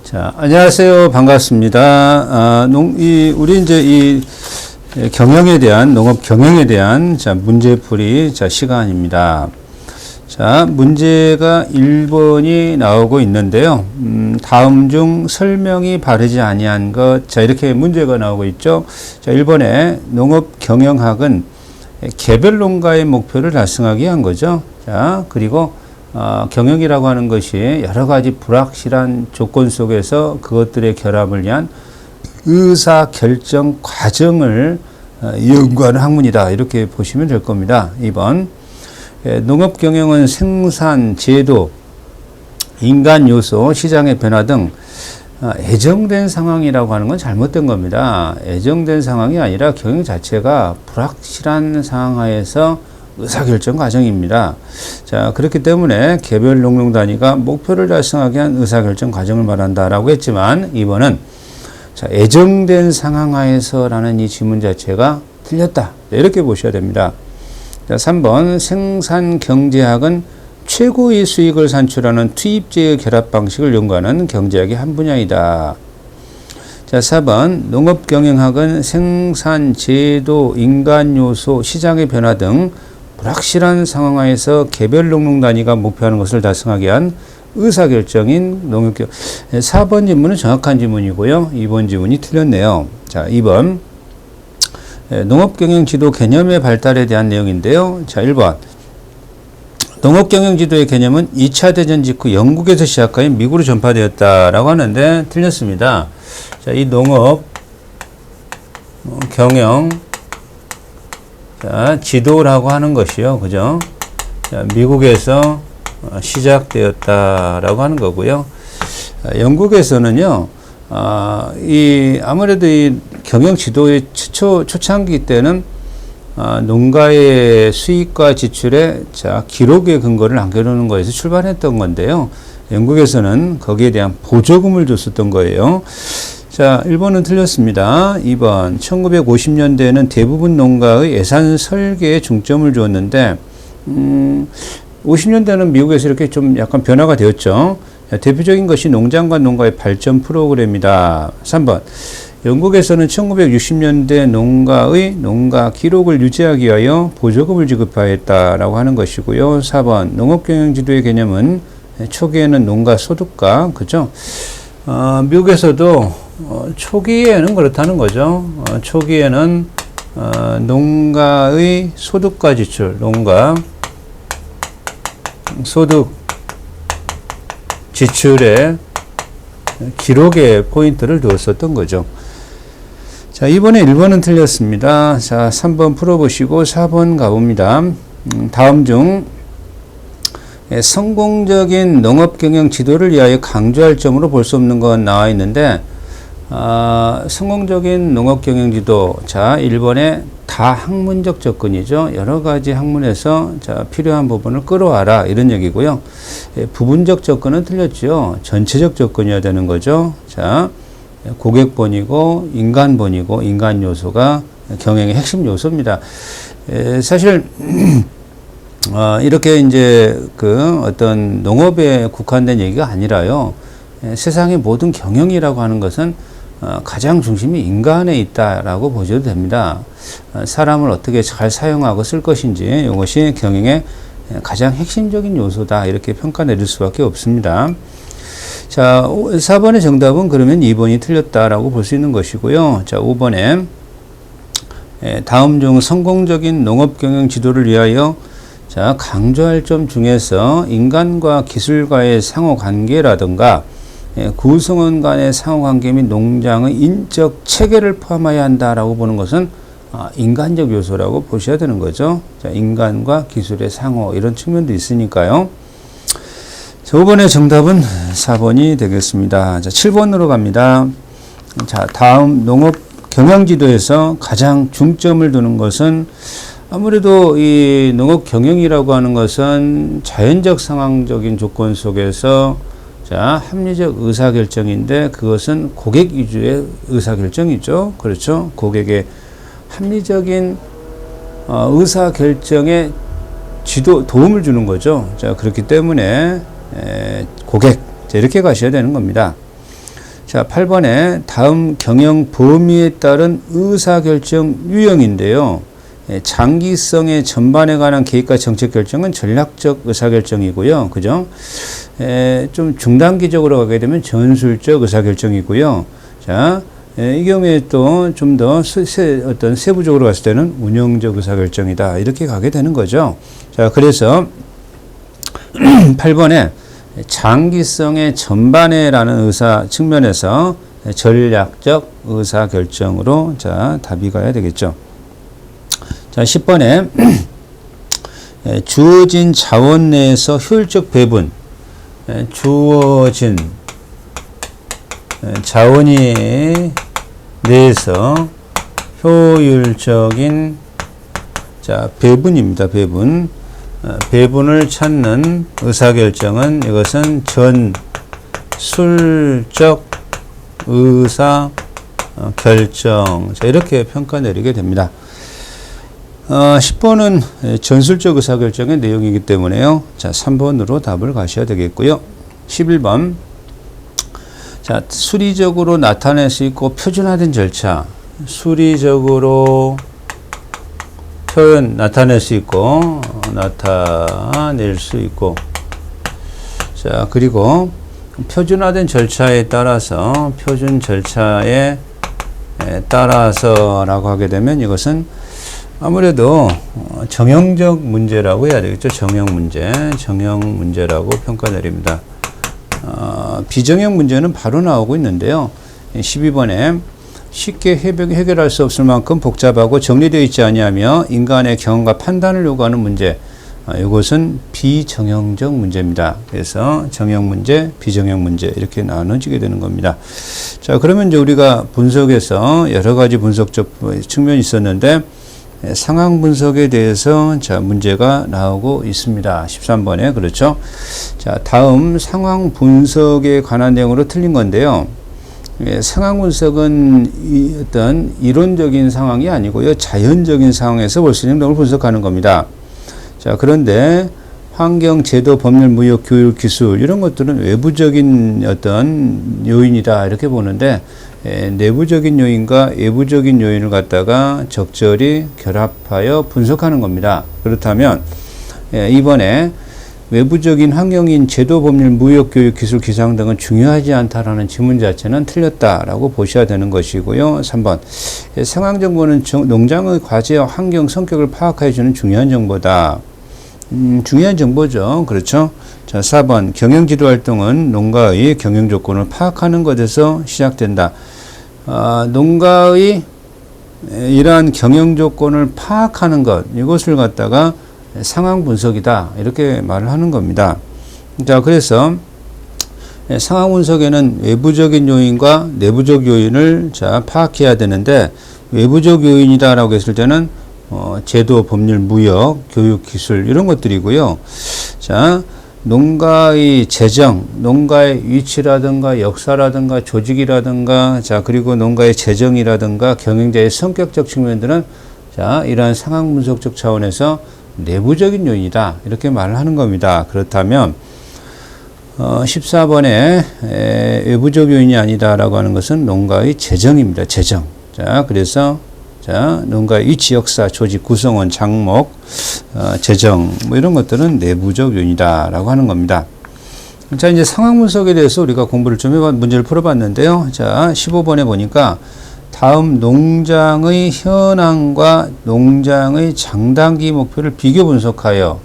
자, 안녕하세요. 반갑습니다. 우리 이제 이 경영에 대한, 농업 경영에 대한 문제풀이 시간입니다. 자, 문제가 1번이 나오고 있는데요. 다음 중 설명이 바르지 아니한 것. 자, 이렇게 문제가 나오고 있죠. 자, 1번에 농업 경영학은 개별 농가의 목표를 달성하기 위한 거죠. 자, 그리고 경영이라고 하는 것이 여러 가지 불확실한 조건 속에서 그것들의 결합을 위한 의사 결정 과정을 연구하는 학문이다. 이렇게 보시면 될 겁니다. 2번. 농업 경영은 생산, 제도, 인간 요소, 시장의 변화 등 애정된 상황이라고 하는 건 잘못된 겁니다. 애정된 상황이 아니라 경영 자체가 불확실한 상황 하에서 의사결정 과정입니다. 자, 그렇기 때문에 개별 농농 단위가 목표를 달성하기 위한 의사결정 과정을 말한다라고 했지만 2번은 자, 애정된 상황 하에서라는 이 지문 자체가 틀렸다. 이렇게 보셔야 됩니다. 자, 3번 생산경제학은 최고의 수익을 산출하는 투입제의 결합 방식을 연구하는 경제학의 한 분야이다. 자, 4번 농업경영학은 생산, 제도, 인간 요소, 시장의 변화 등 불확실한 상황 하에서 개별 농농 단위가 목표하는 것을 달성하기 위한 의사결정인 농업경영. 4번 질문은 정확한 질문이고요. 2번 질문이 틀렸네요. 자, 2번 농업경영지도 개념의 발달에 대한 내용인데요. 자, 1번 농업경영지도의 개념은 2차 대전 직후 영국에서 시작하여 미국으로 전파되었다라고 하는데 틀렸습니다. 자, 이 농업 경영 지도라고 하는 것이요. 그죠? 자, 미국에서 시작되었다라고 하는 거고요. 영국에서는요, 아무래도 이 경영 지도의 초창기 때는 농가의 수익과 지출에 기록의 근거를 남겨놓는 거에서 출발했던 건데요. 영국에서는 거기에 대한 보조금을 줬었던 거예요. 자, 1번은 틀렸습니다. 2번, 1950년대에는 대부분 농가의 예산 설계에 중점을 주었는데, 50년대는 미국에서 이렇게 좀 약간 변화가 되었죠. 대표적인 것이 농장과 농가의 발전 프로그램이다. 3번, 영국에서는 1960년대 농가의 농가 기록을 유지하기 위하여 보조금을 지급하였다라고 하는 것이고요. 4번, 농업경영지도의 개념은 초기에는 농가 소득가, 그죠? 미국에서도 초기에는 그렇다는 거죠. 초기에는 농가의 소득과 지출, 농가 소득 지출에 기록에 포인트를 두었었던 거죠. 자, 이번에 1번은 틀렸습니다. 자, 3번 풀어보시고 4번 가봅니다. 다음 중 성공적인 농업경영 지도를 위하여 강조할 점으로 볼 수 없는 건 나와 있는데, 성공적인 농업경영 지도, 자, 1번에 다학문적 접근이죠. 여러 가지 학문에서 필요한 부분을 끌어와라, 이런 얘기고요. 부분적 접근은 틀렸죠. 전체적 접근이어야 되는 거죠. 자, 고객본이고 인간본이고 인간 요소가 경영의 핵심 요소입니다. 사실 이렇게 이제 어떤 농업에 국한된 얘기가 아니라요. 세상의 모든 경영이라고 하는 것은 가장 중심이 인간에 있다라고 보셔도 됩니다. 사람을 어떻게 잘 사용하고 쓸 것인지 이것이 경영의 가장 핵심적인 요소다. 이렇게 평가 내릴 수밖에 없습니다. 자, 4번의 정답은 그러면 2번이 틀렸다라고 볼 수 있는 것이고요. 자, 5번에 다음 중 성공적인 농업경영 지도를 위하여 자, 강조할 점 중에서 인간과 기술과의 상호관계라든가 구성원 간의 상호관계 및 농장의 인적 체계를 포함해야 한다라고 보는 것은 인간적 요소라고 보셔야 되는 거죠. 자, 인간과 기술의 상호, 이런 측면도 있으니까요. 자, 5번의 정답은 4번이 되겠습니다. 자, 7번으로 갑니다. 자, 다음 농업 경영지도에서 가장 중점을 두는 것은 아무래도 이 농업 경영이라고 하는 것은 자연적 상황적인 조건 속에서 자, 합리적 의사결정인데 그것은 고객 위주의 의사결정이죠. 그렇죠. 고객의 합리적인 의사결정에 도움을 주는 거죠. 자, 그렇기 때문에 고객, 이렇게 가셔야 되는 겁니다. 자, 8번에 다음 경영 범위에 따른 의사결정 유형인데요. 장기성의 전반에 관한 계획과 정책 결정은 전략적 의사결정이고요. 그죠? 좀 중단기적으로 가게 되면 전술적 의사결정이고요. 자, 이 경우에 또 좀 더 어떤 세부적으로 갔을 때는 운영적 의사결정이다. 이렇게 가게 되는 거죠. 자, 그래서 8번에 장기성의 전반에라는 의사 측면에서 전략적 의사결정으로 자, 답이 가야 되겠죠. 자, 10번에 주어진 자원 내에서 효율적 배분. 주어진 자원이 내에서 효율적인 자, 배분입니다. 배분. 배분을 찾는 의사결정은 이것은 전술적 의사결정. 자, 이렇게 평가 내리게 됩니다. 10번은 전술적 의사결정의 내용이기 때문에요. 자, 3번으로 답을 가셔야 되겠고요. 11번. 자, 수리적으로 나타낼 수 있고 표준화된 절차. 수리적으로 나타낼 수 있고, 나타낼 수 있고. 자, 그리고 표준화된 절차에 따라서, 표준 절차에 따라서라고 하게 되면 이것은 아무래도 정형적 문제라고 해야 되겠죠. 정형 문제라고 평가 내립니다. 비정형 문제는 바로 나오고 있는데요. 12번에 쉽게 해결할 수 없을 만큼 복잡하고 정리되어 있지 아니하며 인간의 경험과 판단을 요구하는 문제. 이것은 비정형적 문제입니다. 그래서 정형 문제, 비정형 문제 이렇게 나눠지게 되는 겁니다. 자, 그러면 이제 우리가 분석에서 여러 가지 분석적 측면이 있었는데 상황 분석에 대해서 자, 문제가 나오고 있습니다. 13번에 그렇죠. 자, 다음 상황 분석에 관한 내용으로 틀린 건데요. 상황 분석은 어떤 이론적인 상황이 아니고요. 자연적인 상황에서 볼 수 있는 행동을 분석하는 겁니다. 자, 그런데 환경, 제도, 법률, 무역, 교육, 기술 이런 것들은 외부적인 어떤 요인이다 이렇게 보는데 내부적인 요인과 외부적인 요인을 갖다가 적절히 결합하여 분석하는 겁니다. 그렇다면 이번에 외부적인 환경인 제도, 법률, 무역, 교육, 기술, 기상 등은 중요하지 않다라는 지문 자체는 틀렸다라고 보셔야 되는 것이고요. 3번 상황 정보는 농장의 과제와 환경 성격을 파악해 주는 중요한 정보다. 중요한 정보죠. 그렇죠. 자, 4번 경영지도 활동은 농가의 경영 조건을 파악하는 것에서 시작된다. 농가의 이러한 경영 조건을 파악하는 것, 이것을 갖다가 상황 분석이다 이렇게 말을 하는 겁니다. 자, 그래서 상황 분석에는 외부적인 요인과 내부적 요인을 자, 파악해야 되는데 외부적 요인이다라고 했을 때는 제도, 법률, 무역, 교육, 기술 이런 것들이고요. 자, 농가의 재정, 농가의 위치라든가 역사라든가 조직이라든가 자, 그리고 농가의 재정이라든가 경영자의 성격적 측면들은 자, 이러한 상황 분석적 차원에서 내부적인 요인이다 이렇게 말을 하는 겁니다. 그렇다면 14번에 외부적 요인이 아니다라고 하는 것은 농가의 재정입니다. 재정. 자, 그래서 자, 농가의 위치, 역사, 조직, 구성원, 장목, 재정 뭐 이런 것들은 내부적 요인이다라고 하는 겁니다. 자, 이제 상황 분석에 대해서 우리가 공부를 좀 문제를 풀어봤는데요. 자, 15번에 보니까 다음 농장의 현황과 농장의 장단기 목표를 비교 분석하여.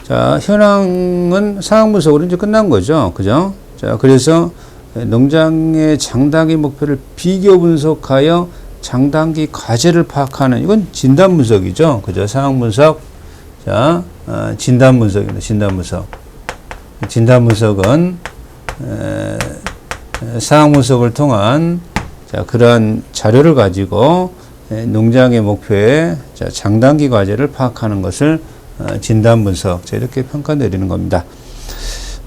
자, 현황은 상황 분석으로 이제 끝난 거죠. 그죠? 자, 그래서 농장의 장단기 목표를 비교 분석하여 장단기 과제를 파악하는 이건 진단 분석이죠. 그죠? 상황 분석. 자, 진단 분석입니다. 진단 분석. 진단 분석은 상황 분석을 통한 자, 그러한 자료를 가지고 농장의 목표에 자, 장단기 과제를 파악하는 것을 진단 분석. 자, 이렇게 평가 내리는 겁니다.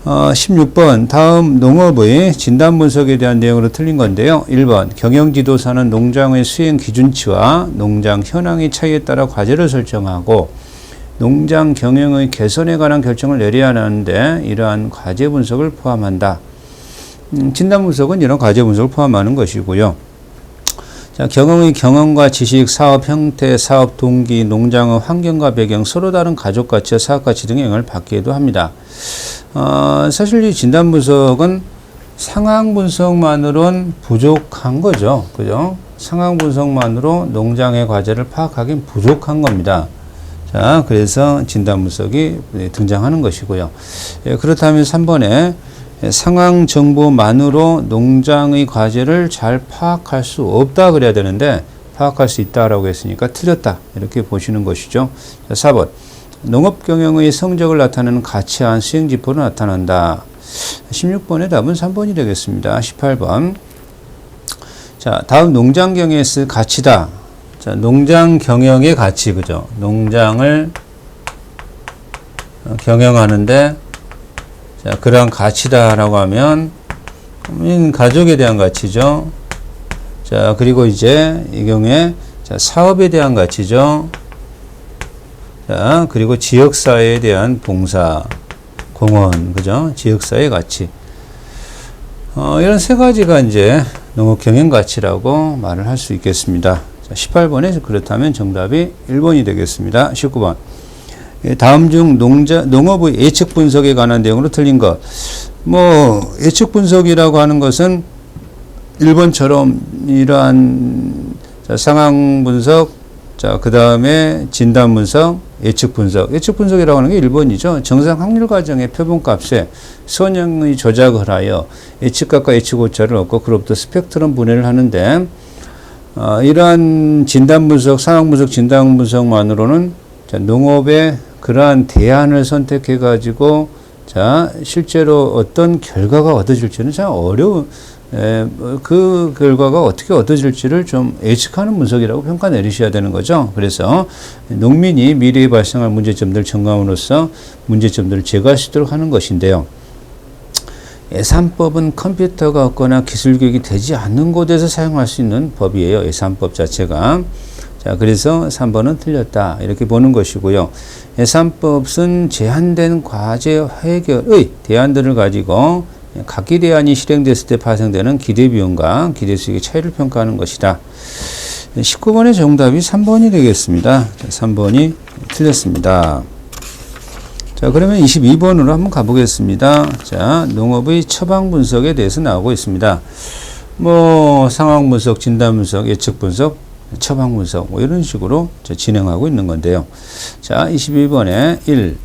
16번 다음 농업의 진단 분석에 대한 내용으로 틀린 건데요. 1번 경영지도사는 농장의 수행 기준치와 농장 현황의 차이에 따라 과제를 설정하고 농장 경영의 개선에 관한 결정을 내려야 하는데 이러한 과제 분석을 포함한다. 진단 분석은 이런 과제 분석을 포함하는 것이고요. 자, 경영의 경험과 지식, 사업 형태, 사업 동기, 농장의 환경과 배경, 서로 다른 가족 가치와 사업 가치 등의 영향을 받기도 합니다. 사실 이 진단 분석은 상황 분석만으로는 부족한 거죠. 그죠? 상황 분석만으로 농장의 과제를 파악하기는 부족한 겁니다. 자, 그래서 진단 분석이 등장하는 것이고요. 그렇다면 3번에 상황 정보만으로 농장의 과제를 잘 파악할 수 없다 그래야 되는데 파악할 수 있다라고 했으니까 틀렸다 이렇게 보시는 것이죠. 자, 4번 농업 경영의 성적을 나타내는 가치한 수행지표로 나타난다. 16번의 답은 3번이 되겠습니다. 18번 자, 다음 농장 경영에 쓸 가치다. 자, 농장 경영의 가치 그죠? 농장을 경영하는데 자, 그러한 가치다라고 하면 가족에 대한 가치죠. 자, 그리고 이제 이 경우에 자, 사업에 대한 가치죠. 자, 그리고 지역사회에 대한 봉사, 공헌, 그죠? 지역사회 가치. 이런 세 가지가 이제 농업 경영 가치라고 말을 할 수 있겠습니다. 자, 18번에 그렇다면 정답이 1번이 되겠습니다. 19번. 다음 중 농업의 예측 분석에 관한 내용으로 틀린 것. 예측 분석이라고 하는 것은 1번처럼 이러한 상황 분석, 자, 그 다음에 진단 분석, 예측 분석. 예측 분석이라고 하는 게 1번이죠. 정상 확률 과정의 표본값에 선형의 조작을 하여 예측값과 예측 오차를 얻고 그로부터 스펙트럼 분해를 하는데, 이러한 진단 분석, 상황 분석, 진단 분석만으로는 자, 농업의 그러한 대안을 선택해 가지고 자, 실제로 어떤 결과가 얻어질지는 참 어려운 그 결과가 어떻게 얻어질지를 좀 예측하는 분석이라고 평가 내리셔야 되는 거죠. 그래서 농민이 미래에 발생할 문제점들을 점검함으로써 문제점들을 제거할 수 있도록 하는 것인데요. 예산법은 컴퓨터가 없거나 기술 교육이 되지 않는 곳에서 사용할 수 있는 법이에요. 예산법 자체가. 자, 그래서 3번은 틀렸다. 이렇게 보는 것이고요. 예산법은 제한된 과제 해결의 대안들을 가지고 각기 대안이 실행됐을 때 발생되는 기대비용과 기대수익의 차이를 평가하는 것이다. 19번의 정답이 3번이 되겠습니다. 3번이 틀렸습니다. 자, 그러면 22번으로 한번 가보겠습니다. 자, 농업의 처방 분석에 대해서 나오고 있습니다. 상황 분석, 진단 분석, 예측 분석, 처방 분석, 이런 식으로 진행하고 있는 건데요. 자, 22번에 1.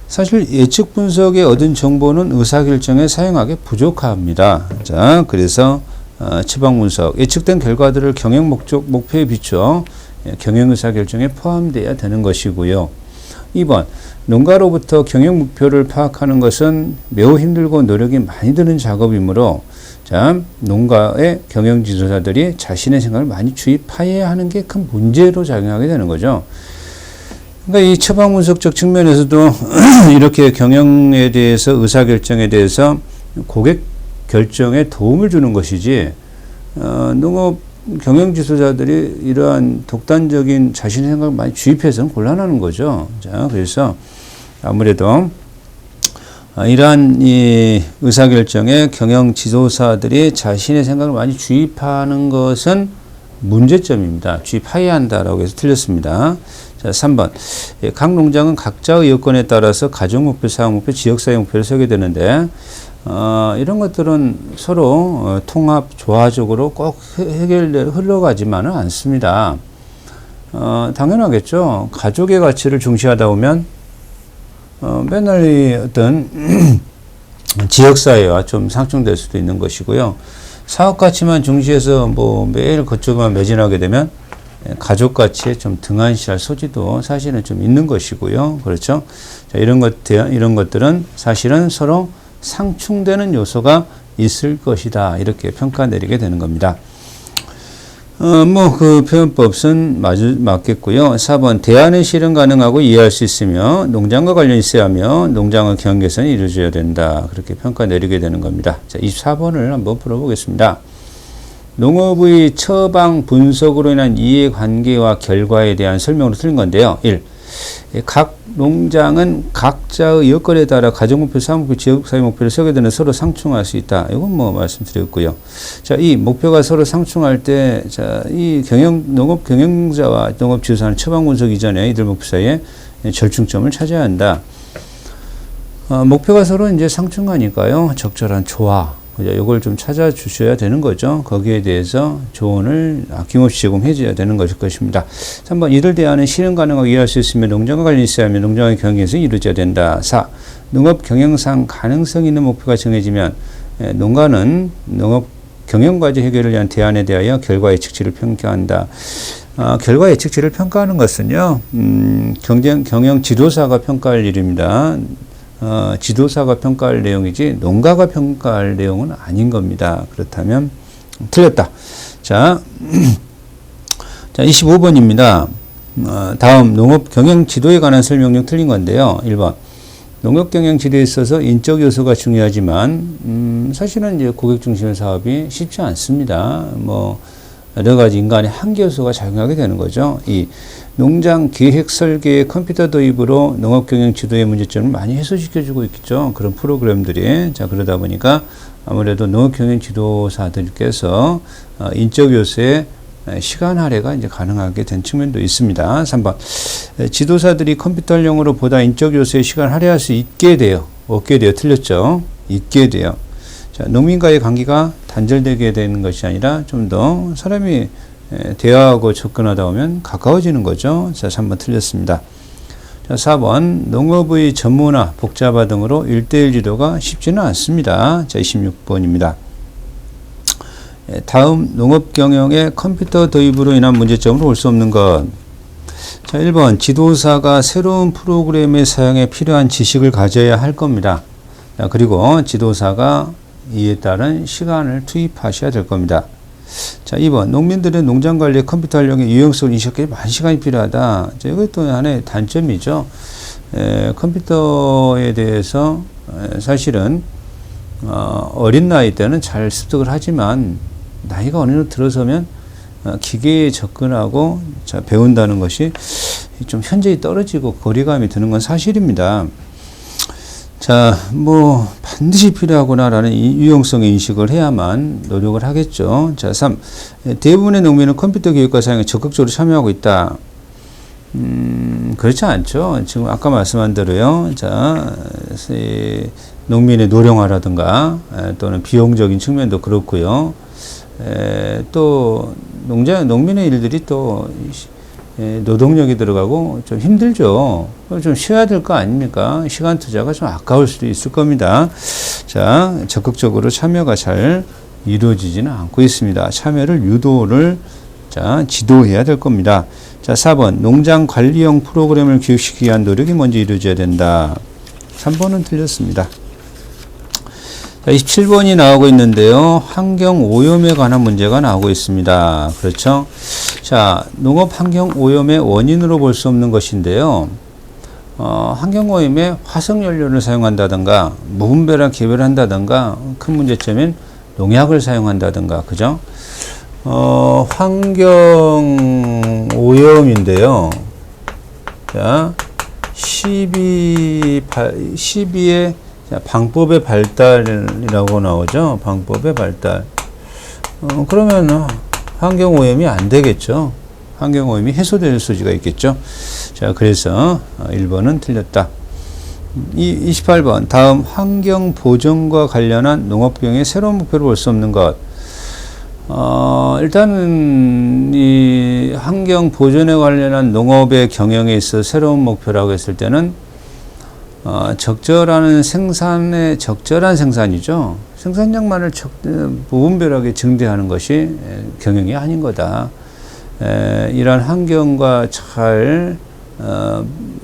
사실 예측 분석에 얻은 정보는 의사결정에 사용하기 부족합니다. 자, 그래서 처방 분석, 예측된 결과들을 경영 목표에 비춰 경영 의사결정에 포함되어야 되는 것이고요. 2번, 농가로부터 경영 목표를 파악하는 것은 매우 힘들고 노력이 많이 드는 작업이므로 자, 농가의 경영 지도자들이 자신의 생각을 많이 주입해야 하는 게 큰 문제로 작용하게 되는 거죠. 그러니까 이 처방 분석적 측면에서도 이렇게 경영에 대해서 의사결정에 대해서 고객 결정에 도움을 주는 것이지 농업 경영 지도자들이 이러한 독단적인 자신의 생각을 많이 주입해서는 곤란하는 거죠. 자, 그래서 아무래도 이러한 이 의사결정에 경영 지도사들이 자신의 생각을 많이 주입하는 것은 문제점입니다. 주입해야 한다라고 해서 틀렸습니다. 자, 3번. 각 농장은 각자의 여건에 따라서 가족 목표, 사업 목표, 지역사회 목표를 세우게 되는데 이런 것들은 서로 통합, 조화적으로 꼭 흘러가지만은 않습니다. 당연하겠죠. 가족의 가치를 중시하다 보면 맨날 이 어떤 지역사회와 좀 상충될 수도 있는 것이고요. 사업 가치만 중시해서 매일 그쪽만 매진하게 되면 가족 가치에 좀 등한시할 소지도 사실은 좀 있는 것이고요. 그렇죠? 자, 이런 것들은 사실은 서로 상충되는 요소가 있을 것이다. 이렇게 평가 내리게 되는 겁니다. 그 표현법은 맞겠고요. 4번, 대안은 실현 가능하고 이해할 수 있으며 농장과 관련이 있어야 하며 농장의 경영 개선이 이루어져야 된다. 그렇게 평가 내리게 되는 겁니다. 자, 24번을 한번 풀어보겠습니다. 농업의 처방 분석으로 인한 이해관계와 결과에 대한 설명으로 틀린 건데요. 1. 각 농장은 각자의 여건에 따라 가정목표, 사업목표, 지역사회 목표를 세우게 되는 서로 상충할 수 있다. 이건 뭐 말씀드렸고요. 자, 이 목표가 서로 상충할 때, 자, 이 농업 경영자와 농업지도사는 처방 분석 이전에 이들 목표 사이에 절충점을 찾아야 한다. 목표가 서로 이제 상충하니까요. 적절한 조화. 이걸 좀 찾아주셔야 되는 거죠. 거기에 대해서 조언을 아낌없이 제공해 줘야 되는 것일 것입니다. 3번, 이를 대하는 실현 가능하게 이해할 수 있으면 농장과 관련이 있어야 하면 농장의 경영에서 이루어져야 된다. 4. 농업 경영상 가능성 있는 목표가 정해지면 농가는 농업 경영과제 해결을 위한 대안에 대하여 결과 예측치를 평가한다. 결과 예측치를 평가하는 것은요, 경영 지도사가 평가할 일입니다. 지도사가 평가할 내용이지 농가가 평가할 내용은 아닌 겁니다. 그렇다면 틀렸다. 자, 자 25번입니다. 다음 농업 경영 지도에 관한 설명 중 틀린 건데요. 1번. 농업 경영 지도에 있어서 인적 요소가 중요하지만 사실은 이제 고객 중심의 사업이 쉽지 않습니다. 뭐 여러 가지 인간의 한계 요소가 작용하게 되는 거죠. 이 농장 계획 설계의 컴퓨터 도입으로 농업 경영 지도의 문제점을 많이 해소시켜주고 있겠죠. 그런 프로그램들이. 자, 그러다 보니까 아무래도 농업 경영 지도사들께서 인적 요소의 시간 할애가 이제 가능하게 된 측면도 있습니다. 3번. 지도사들이 컴퓨터 활용으로 보다 인적 요소의 시간 할애할 수 있게 돼요. 없게 돼요. 틀렸죠. 있게 돼요. 자, 농민과의 관계가 단절되게 되는 것이 아니라 좀 더 사람이 대화하고 접근하다 보면 가까워지는 거죠. 자, 3번 틀렸습니다. 자, 4번. 농업의 전문화, 복잡화 등으로 1:1 지도가 쉽지는 않습니다. 자, 26번입니다. 다음 농업 경영의 컴퓨터 도입으로 인한 문제점으로 볼 수 없는 것. 자, 1번. 지도사가 새로운 프로그램의 사용에 필요한 지식을 가져야 할 겁니다. 자, 그리고 지도사가 이에 따른 시간을 투입하셔야 될 겁니다. 자, 2번. 농민들은 농장 관리에 컴퓨터 활용의 유용성을 인식하기 많은 시간이 필요하다. 자, 이것도 하나의 단점이죠. 컴퓨터에 대해서 사실은 어린 나이 때는 잘 습득을 하지만 나이가 어느 정도 들어서면 기계에 접근하고 자, 배운다는 것이 좀 현저히 떨어지고 거리감이 드는 건 사실입니다. 자, 뭐 반드시 필요하구나라는 이 유용성의 인식을 해야만 노력을 하겠죠. 자, 3. 대부분의 농민은 컴퓨터 교육과 사용에 적극적으로 참여하고 있다. 그렇지 않죠. 지금 아까 말씀한 대로요. 자, 농민의 노령화라든가 또는 비용적인 측면도 그렇고요. 또 농민의 일들이 또 노동력이 들어가고 좀 힘들죠. 좀 쉬어야 될 거 아닙니까? 시간 투자가 좀 아까울 수도 있을 겁니다. 자, 적극적으로 참여가 잘 이루어지지는 않고 있습니다. 참여를 유도를 자, 지도해야 될 겁니다. 자, 4번. 농장 관리형 프로그램을 교육시키기 위한 노력이 먼저 이루어져야 된다. 3번은 틀렸습니다. 자, 27번이 나오고 있는데요. 환경 오염에 관한 문제가 나오고 있습니다. 그렇죠? 자, 농업 환경 오염의 원인으로 볼 수 없는 것인데요. 환경 오염에 화석 연료를 사용한다든가 무분별한 개별을 한다든가 큰 문제점인 농약을 사용한다든가 그죠? 환경 오염인데요. 자, 12의 방법의 발달이라고 나오죠. 방법의 발달. 그러면 환경 오염이 안 되겠죠. 환경 오염이 해소될 소지가 있겠죠. 자, 그래서 1번은 틀렸다. 28번. 다음 환경 보전과 관련한 농업 경영의 새로운 목표를 볼 수 없는 것. 일단은 이 환경 보전에 관련한 농업의 경영에 있어 새로운 목표라고 했을 때는 적절한 생산이죠. 생산량만을 무분별하게 증대하는 것이 경영이 아닌 거다. 이러한 환경과 잘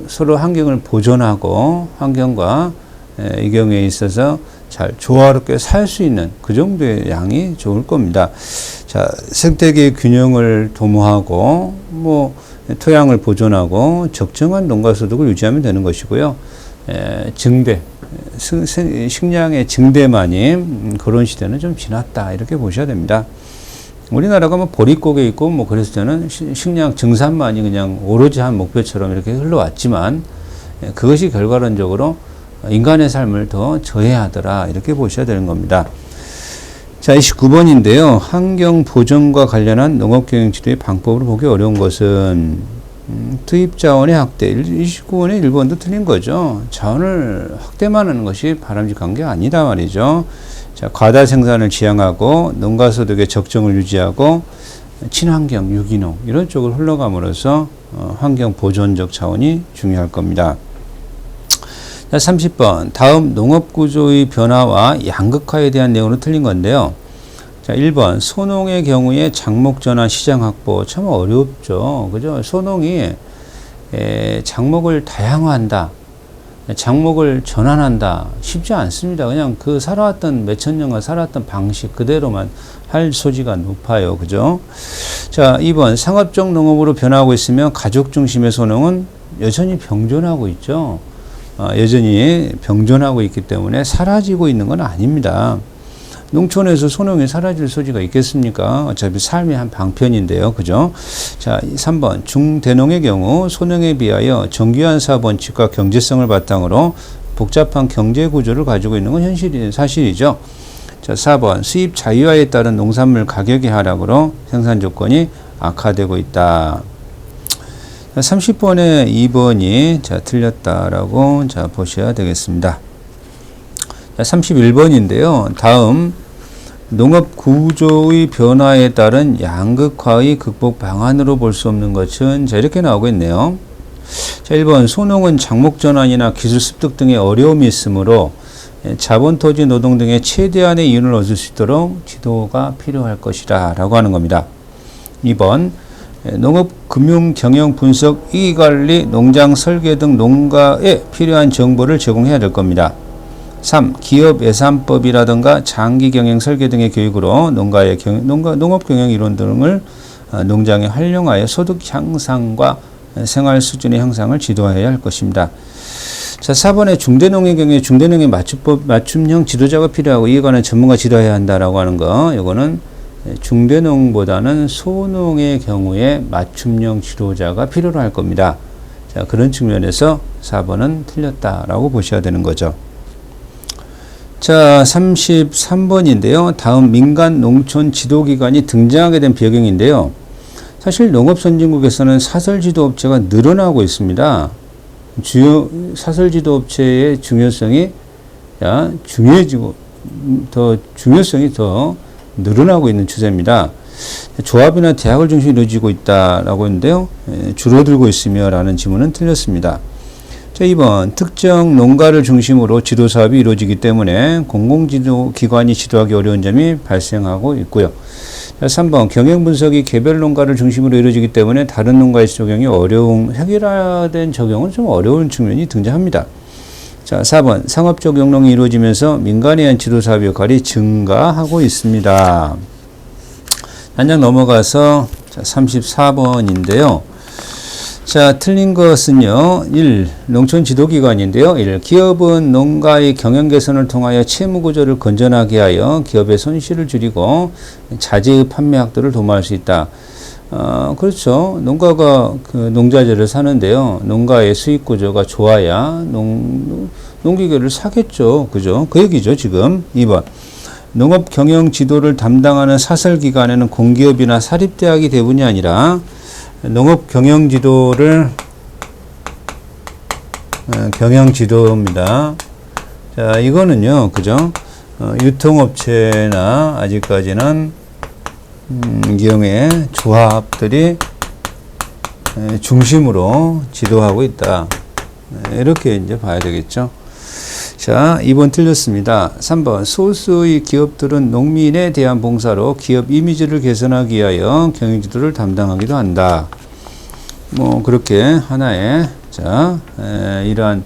서로 환경을 보존하고 환경과 이 경우에 있어서 잘 조화롭게 살 수 있는 그 정도의 양이 좋을 겁니다. 자, 생태계 균형을 도모하고 뭐 토양을 보존하고 적정한 농가 소득을 유지하면 되는 것이고요. 증대, 식량의 증대만이 그런 시대는 좀 지났다 이렇게 보셔야 됩니다. 우리나라가 뭐 보릿고개 있고 뭐 그랬을 때는 식량 증산만이 그냥 오로지 한 목표처럼 이렇게 흘러왔지만 그것이 결과론적으로 인간의 삶을 더 저해하더라 이렇게 보셔야 되는 겁니다. 자, 29번인데요. 환경 보전과 관련한 농업경영 지도의 방법으로 보기 어려운 것은 투입 자원의 확대. 29번의 1번도 틀린 거죠. 자원을 확대만 하는 것이 바람직한 게 아니다 말이죠. 자, 과다 생산을 지향하고 농가 소득의 적정을 유지하고 친환경, 유기농 이런 쪽으로 흘러감으로써 환경 보존적 차원이 중요할 겁니다. 자, 30번 다음 농업 구조의 변화와 양극화에 대한 내용으로 틀린 건데요. 자, 1번 소농의 경우에 작목 전환 시장 확보 참 어렵죠. 그죠? 소농이 작목을 다양화한다. 작목을 전환한다. 쉽지 않습니다. 그냥 그 살아왔던 몇천 년간 살아왔던 방식 그대로만 할 소지가 높아요. 그죠? 자, 2번 상업적 농업으로 변화하고 있으며 가족 중심의 소농은 여전히 병존하고 있죠. 여전히 병존하고 있기 때문에 사라지고 있는 건 아닙니다. 농촌에서 소농이 사라질 소지가 있겠습니까? 어차피 삶의 한 방편인데요. 그죠? 자, 3번. 중대농의 경우 소농에 비하여 정교한 사업 원칙과 경제성을 바탕으로 복잡한 경제 구조를 가지고 있는 건 사실이죠. 자, 4번. 수입 자유화에 따른 농산물 가격의 하락으로 생산 조건이 악화되고 있다. 30번에 2번이 자, 틀렸다라고 자, 보셔야 되겠습니다. 31번인데요. 다음 농업 구조의 변화에 따른 양극화의 극복 방안으로 볼 수 없는 것은 자, 이렇게 나오고 있네요. 자, 1번 소농은 작목 전환이나 기술 습득 등의 어려움이 있으므로 자본, 토지, 노동 등의 최대한의 이윤을 얻을 수 있도록 지도가 필요할 것이다 라고 하는 겁니다. 2번 농업, 금융, 경영, 분석, 이익관리, 농장 설계 등 농가에 필요한 정보를 제공해야 될 겁니다. 3. 기업 예산법이라든가 장기 경영 설계 등의 교육으로 농업 경영 이론 등을 농장에 활용하여 소득 향상과 생활 수준의 향상을 지도해야 할 것입니다. 자, 4번에 중대농의 경우에 중대농의 맞춤형 지도자가 필요하고 이에 관한 전문가 지도해야 한다라고 하는 거, 이거는 중대농보다는 소농의 경우에 맞춤형 지도자가 필요로 할 겁니다. 자, 그런 측면에서 4번은 틀렸다라고 보셔야 되는 거죠. 자, 33번인데요. 다음 민간 농촌 지도기관이 등장하게 된 배경인데요. 사실 농업선진국에서는 사설지도업체가 늘어나고 있습니다. 사설지도업체의 중요성이 중요성이 더 늘어나고 있는 추세입니다. 조합이나 대학을 중심으로 이루어지고 있다라고 했는데요. 줄어들고 있으며 라는 지문은 틀렸습니다. 자, 2번 특정 농가를 중심으로 지도 사업이 이루어지기 때문에 공공지도기관이 지도하기 어려운 점이 발생하고 있고요. 자, 3번 경영 분석이 개별 농가를 중심으로 이루어지기 때문에 다른 농가의 적용이 획일화된 적용은 좀 어려운 측면이 등장합니다. 자, 4번 상업적 영농이 이루어지면서 민간에 의한 지도 사업 역할이 증가하고 있습니다. 한 장 넘어가서 자, 34번인데요. 자, 틀린 것은요. 1. 농촌 지도기관인데요. 1. 기업은 농가의 경영 개선을 통하여 채무 구조를 건전하게 하여 기업의 손실을 줄이고 자재의 판매 확대를 도모할 수 있다. 그렇죠. 농가가 그 농자재를 사는데요. 농가의 수익 구조가 좋아야 농기계를 사겠죠. 그죠? 그 얘기죠, 지금. 2번. 농업 경영 지도를 담당하는 사설기관에는 공기업이나 사립대학이 대부분이 아니라 농업 경영 지도를 경영 지도입니다. 자, 이거는요, 그죠? 유통업체나 아직까지는 경우에 조합들이 중심으로 지도하고 있다. 이렇게 이제 봐야 되겠죠. 자, 2번 틀렸습니다. 3번 소수의 기업들은 농민에 대한 봉사로 기업 이미지를 개선하기 위하여 경영지도를 담당하기도 한다. 뭐 그렇게 하나의 이러한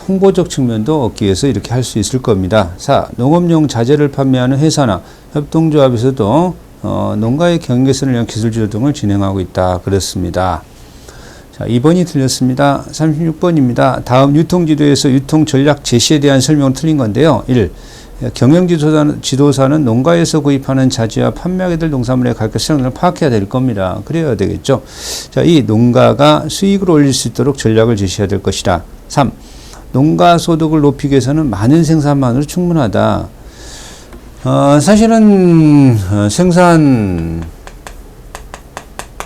홍보적 측면도 얻기 위해서 이렇게 할 수 있을 겁니다. 4. 농업용 자재를 판매하는 회사나 협동조합에서도 농가의 경영 개선을 위한 기술지도 등을 진행하고 있다. 그렇습니다. 자, 2번이 틀렸습니다. 36번입니다. 다음 유통지도에서 유통전략 제시에 대한 설명은 틀린 건데요. 1. 지도사는 농가에서 구입하는 자재와 판매하게 될 농산물의 가격 수량을 파악해야 될 겁니다. 그래야 되겠죠. 자, 이 농가가 수익을 올릴 수 있도록 전략을 제시해야 될 것이다. 3. 농가 소득을 높이기 위해서는 많은 생산만으로 충분하다. 사실은 생산,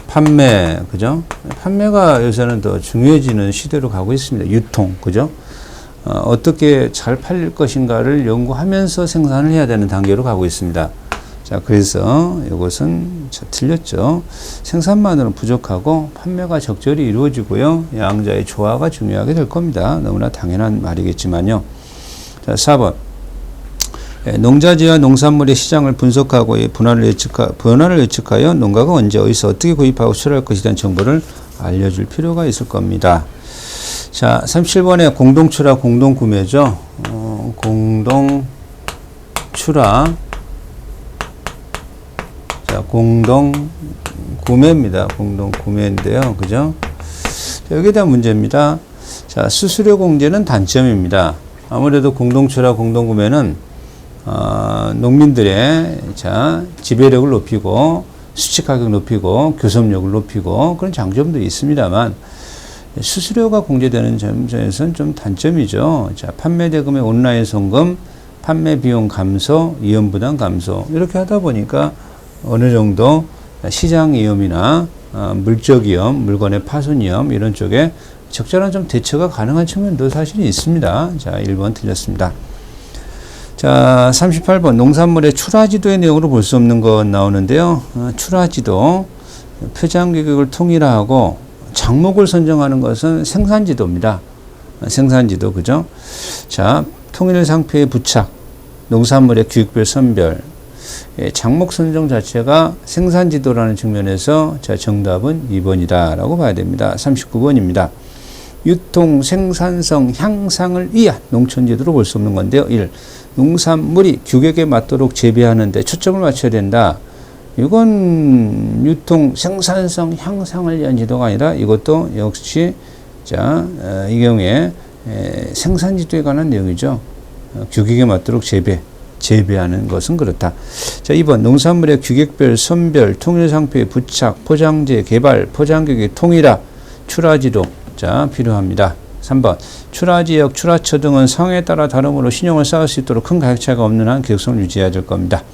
판매, 그죠? 판매가 요새는 더 중요해지는 시대로 가고 있습니다. 유통, 그죠? 어떻게 잘 팔릴 것인가를 연구하면서 생산을 해야 되는 단계로 가고 있습니다. 자, 그래서 이것은 틀렸죠. 생산만으로는 부족하고 판매가 적절히 이루어지고요. 양자의 조화가 중요하게 될 겁니다. 너무나 당연한 말이겠지만요. 자, 4번. 농자재와 농산물의 시장을 분석하고 변화를 예측하여 농가가 언제 어디서 어떻게 구입하고 수출할 것에 대한 정보를 알려줄 필요가 있을 겁니다. 자, 37번에 공동출하, 공동구매죠. 공동출하. 자, 공동구매입니다. 공동구매인데요. 그죠? 자, 여기에 대한 문제입니다. 자, 수수료 공제는 단점입니다. 아무래도 공동출하, 공동구매는 농민들의 지배력을 높이고 수치 가격 높이고 교섭력을 높이고 그런 장점도 있습니다만 수수료가 공제되는 점에서는 좀 단점이죠. 자, 판매 대금의 온라인 송금, 판매 비용 감소, 위험 부담 감소 이렇게 하다 보니까 어느 정도 시장 위험이나 물적 위험, 물건의 파손 위험 이런 쪽에 적절한 좀 대처가 가능한 측면도 사실은 있습니다. 자, 1번 틀렸습니다. 자, 38번 농산물의 출하지도의 내용으로 볼 수 없는 것 나오는데요. 출하지도, 표장 규격을 통일화하고 장목을 선정하는 것은 생산지도입니다. 생산지도, 그죠? 자, 통일 상표의 부착, 농산물의 규격별 선별, 장목 선정 자체가 생산지도라는 측면에서 자, 정답은 2번이다라고 봐야 됩니다. 39번입니다. 유통, 생산성 향상을 위한 농촌지도로 볼 수 없는 건데요. 1. 농산물이 규격에 맞도록 재배하는 데 초점을 맞춰야 된다. 이건 유통, 생산성 향상을 위한 지도가 아니라 이것도 역시 자, 이 경우에 생산지도에 관한 내용이죠. 규격에 맞도록 재배하는 것은 그렇다. 자, 2번 농산물의 규격별 선별, 통일상표의 부착, 포장재 개발, 포장규격의 통일화, 출하지도 자, 필요합니다. 3번 출하지역, 출하처 등은 상황에 따라 다름으로 신용을 쌓을 수 있도록 큰 가격 차이가 없는 한 계획성을 유지해야 될 겁니다.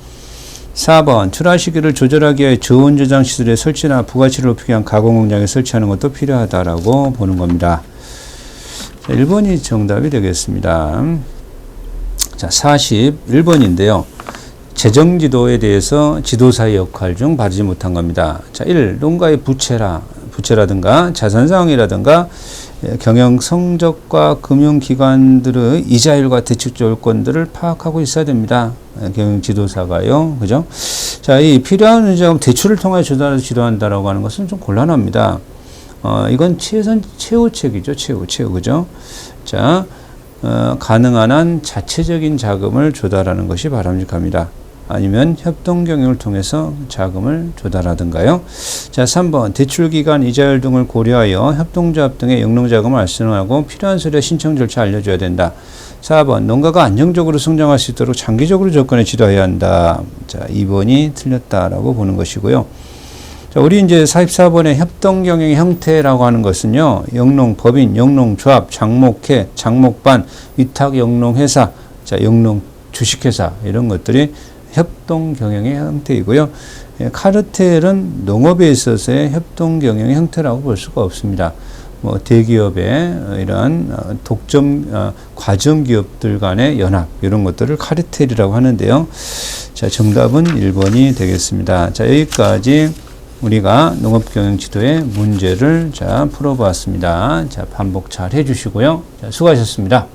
4번 출하 시기를 조절하기 위해 저온 저장 시설의 설치나 부가치를 높이기 위한 가공 공장에 설치하는 것도 필요하다라고 보는 겁니다. 자, 1번이 정답이 되겠습니다. 자, 41번인데요. 재정지도에 대해서 지도사의 역할 중 바르지 못한 겁니다. 자, 1. 농가의 부채라든가 자산상황이라든가 경영 성적과 금융기관들의 이자율과 대출 요건들을 파악하고 있어야 됩니다. 경영 지도사가요. 그죠? 자, 이 필요한 의자금 대출을 통해 조달해서 지도한다라고 하는 것은 좀 곤란합니다. 이건 최우책이죠. 최우. 그죠? 자, 가능한 한 자체적인 자금을 조달하는 것이 바람직합니다. 아니면 협동 경영을 통해서 자금을 조달하든가요. 자, 3번 대출기간 이자율 등을 고려하여 협동조합 등의 영농자금을 알선하고 필요한 서류와 신청 절차 알려줘야 된다. 4번 농가가 안정적으로 성장할 수 있도록 장기적으로 접근해 지도해야 한다. 자, 2번이 틀렸다라고 보는 것이고요. 자, 우리 이제 44번의 협동 경영의 형태라고 하는 것은요. 영농 법인, 영농 조합, 장목회, 장목반, 위탁 영농 회사, 자, 영농 주식회사 이런 것들이 협동 경영의 형태이고요. 카르텔은 농업에 있어서의 협동 경영의 형태라고 볼 수가 없습니다. 뭐 대기업의 이러한 과점 기업들 간의 연합 이런 것들을 카르텔이라고 하는데요. 자, 정답은 1번이 되겠습니다. 자, 여기까지 우리가 농업경영지도의 문제를 자, 풀어보았습니다. 자, 반복 잘 해주시고요. 자, 수고하셨습니다.